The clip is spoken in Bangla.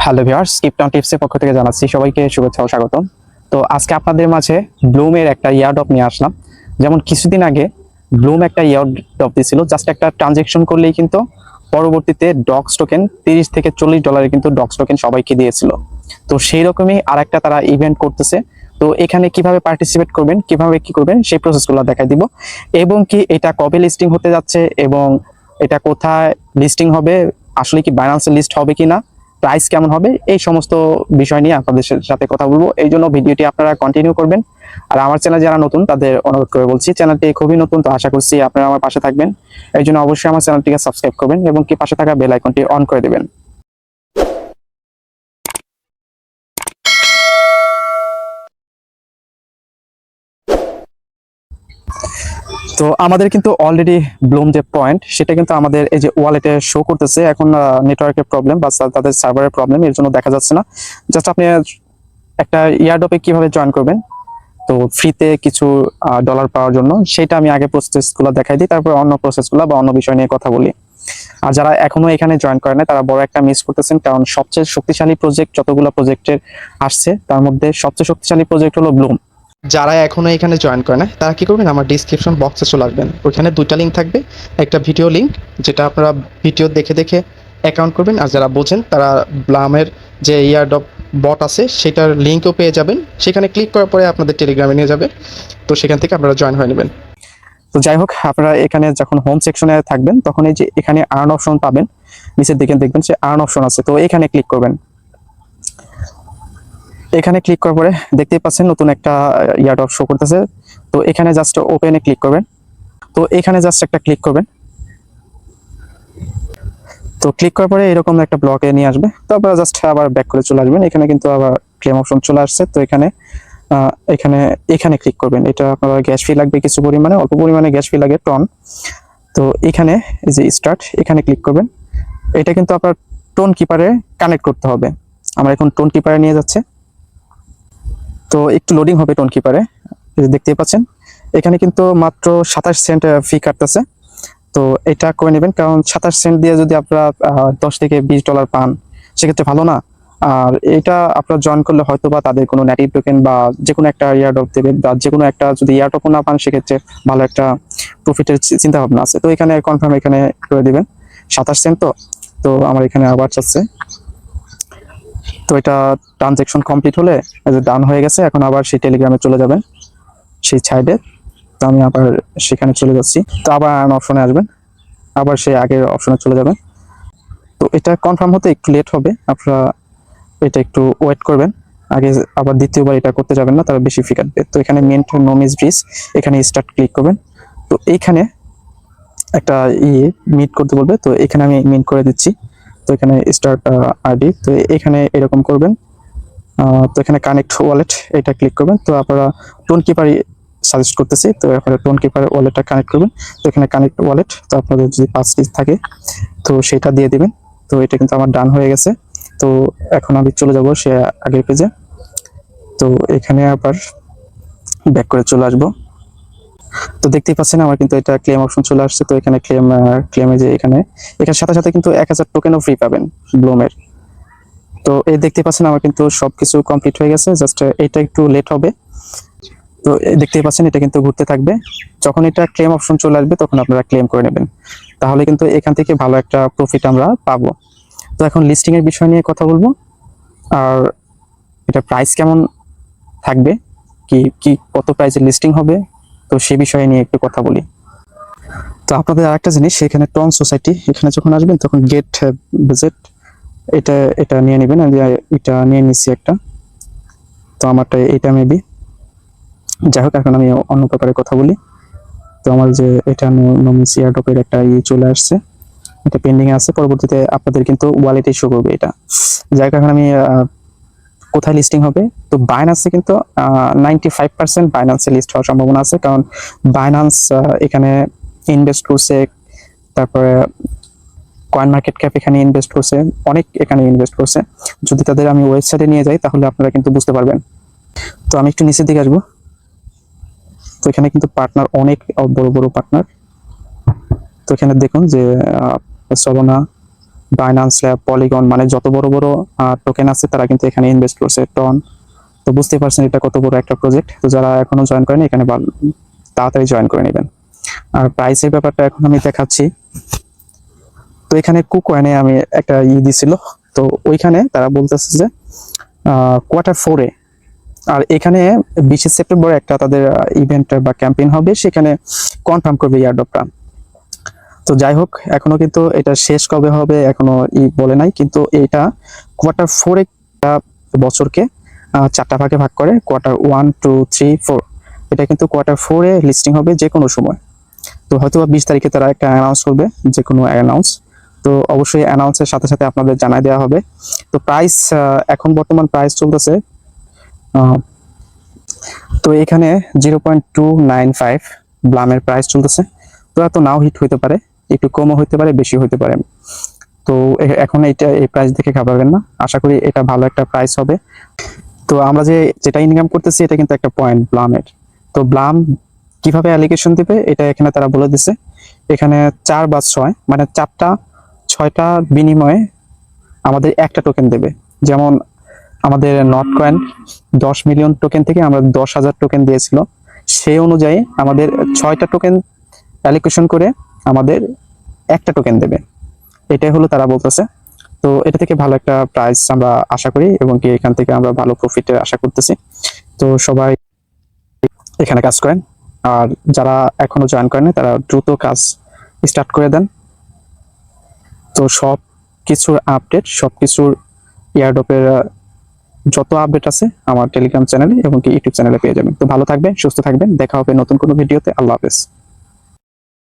হ্যালো ভিউয়ার্স, স্কিপটাউন টিপসের পক্ষ থেকে জানাচ্ছি সবাইকে শুভেচ্ছা ও স্বাগতম। তো আজকে আপনাদের মাঝে ব্লুমের একটা ইয়ারড্রপ নিয়ে আসলাম। যেমন কিছুদিন আগে ব্লুম একটা ইয়ারড্রপ দিয়েছিল, জাস্ট একটা ট্রানজেকশন করলেই কিন্তু পরবর্তীতে ডক্স টোকেন $30 থেকে $40 কিন্তু ডক্স টোকেন সবাইকে দিয়েছিল। তো সেই রকমই আরেকটা তারা ইভেন্ট করতেছে। তো এখানে কিভাবে পার্টিসিপেট করবেন, কিভাবে কি করবেন সেই প্রসেসগুলো দেখাই দিব, এবং কি এটা কবে লিস্টিং হতে যাচ্ছে এবং এটা কোথায় লিস্টিং হবে, আসলে কি বাইন্যান্সে লিস্ট হবে কিনা, প্রাইস কেমন হবে, এই সমস্ত বিষয় নিয়ে আপনাদের সাথে কথা বলবো। এই জন্য ভিডিওটি আপনারা কন্টিনিউ করবেন। আর আমার চ্যানেল যারা নতুন তাদের অনুরোধ করে বলছি, চ্যানেলটি খুবই নতুন, তো আশা করছি আপনারা আমার পাশে থাকবেন। এই জন্য অবশ্যই আমার চ্যানেলটিকে সাবস্ক্রাইব করবেন এবং কি পাশে থাকা বেল আইকনটি অন করে দেবেন। তো আমাদের কিন্তু অলরেডি ব্লুম যে পয়েন্ট সেটা কিন্তু আমাদের এই যে ওয়ালেটে শো করতেছে। এখন নেটওয়ার্কের প্রবলেম বা তাদের সার্ভারের প্রবলেম, এর জন্য দেখা যাচ্ছে না। জাস্ট আপনি একটা ইয়ারড্রপে কিভাবে জয়েন করবেন, তো ফ্রিতে কিছু ডলার পাওয়ার জন্য, সেটা আমি আগে প্রসেসগুলো দেখাই দিই, তারপর অন্য প্রসেসগুলো বা অন্য বিষয় নিয়ে কথা বলি। আর যারা এখনো এখানে জয়েন করে না তারা বড় একটা মিস করতেছেন, কারণ সবচেয়ে শক্তিশালী প্রজেক্ট যতগুলো প্রজেক্টের আসছে তার মধ্যে সবচেয়ে শক্তিশালী প্রজেক্ট হলো ব্লুম। যারা এখনো এখানে জয়েন করে না তারা কি করবেন, আমার ডিসক্রিপশন বক্সে চলে আসবেন, ওইখানে দুইটা লিঙ্ক থাকবে। একটা ভিডিও লিঙ্ক, যেটা আপনারা ভিডিও দেখে দেখে অ্যাকাউন্ট করবেন, আর যারা বোঝেন তারা ব্লামের যে ইয়ারড্রপ বট আছে সেটার লিঙ্কও পেয়ে যাবেন। সেখানে ক্লিক করার পরে আপনাদের টেলিগ্রামে নিয়ে যাবে, তো সেখান থেকে আপনারা জয়েন হয়ে নেবেন। তো যাই হোক, আপনারা এখানে যখন হোম সেকশনে থাকবেন তখন এই যে এখানে আর্ন অপশন পাবেন, নিচের দিকে দেখবেন যে আর্ন অপশন আছে, তো এখানে ক্লিক করবেন। এখানে ক্লিক করার পরে দেখতেই পাচ্ছেন নতুন একটা ইয়ারড্রপ শো করতেছে। তো এখানে জাস্ট ওপেনে ক্লিক করবেন। তো এখানে জাস্ট একটা ক্লিক করবেন। তো ক্লিক করার পরে এরকম একটা ব্লকে নিয়ে আসবে, তারপর জাস্ট আবার ব্যাক করে চলে আসবেন। এখানে কিন্তু আবার ক্লেম অপশন চলে আসছে। তো এখানে এখানে এখানে ক্লিক করবেন। এটা আপনার গ্যাস ফি লাগবে কিছু পরিমাণে, অল্প পরিমাণে গ্যাস ফি লাগে টন। তো এখানে এই যে স্টার্ট, এখানে ক্লিক করবেন। এটা কিন্তু আপনার টোন কিপারে কানেক্ট করতে হবে। আমার এখন টোন কিপারে নিয়ে যাচ্ছে, তো একটু লোডিং হবে টোন কিপারে। দেখতেই পাচ্ছেন এখানে কিন্তু মাত্র 27 সেন্ট ফি কাটতেছে। তো এটা করে নেবেন, কারণ 27 সেন্ট দিয়ে যদি আপনারা $10 থেকে $20 পান সেক্ষেত্রে ভালো না। আর এটা আপনারা জয়েন করলে হয়তো বা তাদের কোনো নেটিভ টোকেন বা যে কোনো একটা ইয়ারড্রপ দেবে, বা যে কোনো একটা যদি ইয়ারড্রপ না পান সেক্ষেত্রে ভালো একটা প্রফিটের চিন্তা ভাবনা আছে। তো এখানে কনফার্ম এখানে করে দিবেন। 27 সেন্ট তো তো আমার এখানে আবার চাচ্ছে। তো এটা ট্রানজেকশন কমপ্লিট হলে ডান হয়ে গেছে। এখন আবার সেই টেলিগ্রামে চলে যাবেন, সেই সাইডে। তো আমি আবার সেখানে চলে যাচ্ছি। তো আবার আর্ন অপশনে আসবেন, আবার সেই আগের অপশনে চলে যাবেন। তো এটা কনফার্ম হতে একটু লেট হবে, আপনারা এটা একটু ওয়েট করবেন। আগে আবার দ্বিতীয়বার এটা করতে যাবেন না, তারা বেশি ফি কাটবে। তো এখানে মেন্ট নো মিস ব্রিজ, এখানে স্টার্ট ক্লিক করবেন। তো এইখানে একটা মিট করতে বলবে, তো এখানে আমি মিট করে দিচ্ছি। তো এখানে স্টার্ট আইডি, তো এখানে এরকম করবেন। তো এখানে কানেক্ট ওয়ালেট, এটা ক্লিক করবেন। তো আপনারা টোন কিপার সাজেস্ট করতেছি, তো আপনারা টোন কিপার ওয়ালেটটা কানেক্ট করবেন। তো এখানে কানেক্ট ওয়ালেট, তো আপনাদের যদি 5 পিস থাকে তো সেটা দিয়ে দিবেন। তো এটা কিন্তু আমার ডান হয়ে গেছে। তো এখন আমি চলে যাব সে আগের পেজে। তো এখানে আবার ব্যাক করে চলে আসবো। তো দেখতেই পাচ্ছেন আমার কিন্তু এটা ক্লেম অপশন চলে আসছে। তো এখানে ক্লেমে যে এখানে সাথে সাথে কিন্তু 1000 টোকেনও ফ্রি পাবেন ব্লুমের। তো এই দেখতে পাচ্ছেন আমার কিন্তু সবকিছু কমপ্লিট হয়ে গেছে, জাস্ট এটা একটু লেট হবে। তো দেখতেই পাচ্ছেন এটা কিন্তু ঘুরতে থাকবে। যখন এটা ক্লেম অপশন চলে আসবে তখন আপনারা ক্লেম করে নেবেন, তাহলে কিন্তু এখান থেকে ভালো একটা প্রফিট আমরা পাবো। তো এখন লিস্টিং এর বিষয় নিয়ে কথা বলবো, আর এটা প্রাইস কেমন থাকবে, কি কি কত প্রাইসে লিস্টিং হবে, তো সে বিষয়ে নিয়ে একটু কথা বলি। তো আপনাদের আরেকটা জিনিস, এখানে টন সোসাইটি, এখানে যখন আসবেন তখন গেট ভিজিট, এটা এটা নিয়ে নেবেন। আমি এটা নিয়ে নিচ্ছি একটা, তো আমারটা এটা মেবি। যাই হোক, এখন আমি অন্য ব্যাপারে কথা বলি। তো আমার যে এটা নমিনি এয়ারড্রপের একটা চলে আসছে, এটা পেন্ডিং আছে, পরবর্তীতে আপনাদের কিন্তু ওয়ালেটে শো করবে এটা। যাই হোক, এখন আমি কোথায় লিস্টিং হবে, তো বাইন্যান্সে কিন্তু 95% বাইন্যান্সে লিস্ট হওয়ার সম্ভাবনা আছে, কারণ বাইন্যান্স এখানে ইনভেস্ট করছে, তারপরে কয়েন মার্কেট ক্যাপ এখানে ইনভেস্ট করছে, অনেক এখানে ইনভেস্ট করছে। যদি তাদের আমি ওয়েবসাইটে নিয়ে যাই তাহলে আপনারা কিন্তু বুঝতে পারবেন। তো আমি একটু নিচের দিকে আসবো। তো এখানে কিন্তু পার্টনার অনেক বড় বড় পার্টনার। তো এখানে দেখুন যে সলোনা, বাইন্যান্স ল্যাব, পলিগন, মানে যত বড় বড় টোকেন আছে তারা কিন্তু এখানে ইনভেস্ট করছে টন। তো বুঝতে পারছেন এটা কত বড় একটা প্রজেক্ট। তো যারা এখনো জয়েন করেনি এখানে তাড়াতাড়ি জয়েন করে নেবেন। আর প্রাইসের ব্যাপারটা এখন আমি দেখাচ্ছি। তো এখানে কুকয়েনে আমি একটা দিছিল, তো ওইখানে তারা বলতেছে যে Q4-এ, আর এখানে 20 সেপ্টেম্বর একটা তাদের ইভেন্ট বা ক্যাম্পেইন হবে, সেখানে কনফার্ম করবে এয়ারড্রপটা। তো যাই হোক, এখনো কিন্তু এটা শেষ কবে হবে এখনো বলে নাই, কিন্তু এটা Q4-এ বছরকে 4টা ভাগে ভাগ করে, Q1, 2, 3, 4। এটা কিন্তু Q4-এ লিস্টিং হবে যে কোনো সময়। তো হয়তো 20 তারিখে তারা একটা অ্যানাউন্স করবে, যে কোনো অ্যানাউন্স। তো অবশ্যই অ্যানাউন্সের সাথে সাথে আপনাদের জানাই দেওয়া হবে। তো প্রাইস, এখন বর্তমান প্রাইস চলতেছে, তো এখানে 0.295 ব্লামের প্রাইস চলতেছে। তো এত নাও হিট হইতে পারে, একটু কমও হইতে পারে, বেশি হইতে পারে। তো এখন এই প্রাইস দেখে ঘাবড়াবেন না, আশা করি এটা ভালো একটা প্রাইস হবে। তো আমরা যেটা ইনকাম করতেছি এটা কিন্তু একটা পয়েন্ট ব্লামের। তো ব্লাম কিভাবে অ্যালিগেশন দিবে এটা এখানে তারা বলে দিছে। এখানে 4 বা 6, মানে 6টার বিনিময়ে আমাদের একটা টোকেন দেবে। যেমন আমাদের নট কয়েন 10 মিলিয়ন টোকেন থেকে আমরা 10,000 টোকেন দিয়েছিল, সেই অনুযায়ী আমাদের 6টা টোকেন অ্যালিকেশন করে আমাদের একটা টোকেন দেবে। এটাই হলো তারা বলতেছে। তো এটা থেকে ভালো একটা প্রাইস আমরা আশা করি, এবং কি এখান থেকে আমরা ভালো প্রফিটের আশা করতেছি। তো সবাই এখানে কাজ করেন, আর যারা এখনো জয়েন করেন তারা দ্রুত কাজ স্টার্ট করে দেন। তো সব কিছুর আপডেট, সব কিছুর এয়ারড্রপের যত আপডেট আছে আমার টেলিগ্রাম চ্যানেলে এবং কি ইউটিউব চ্যানেলে পেয়ে যাবেন। তো ভালো থাকবেন, সুস্থ থাকবেন, দেখা হবে নতুন কোনো ভিডিওতে। আল্লাহ হাফেজ।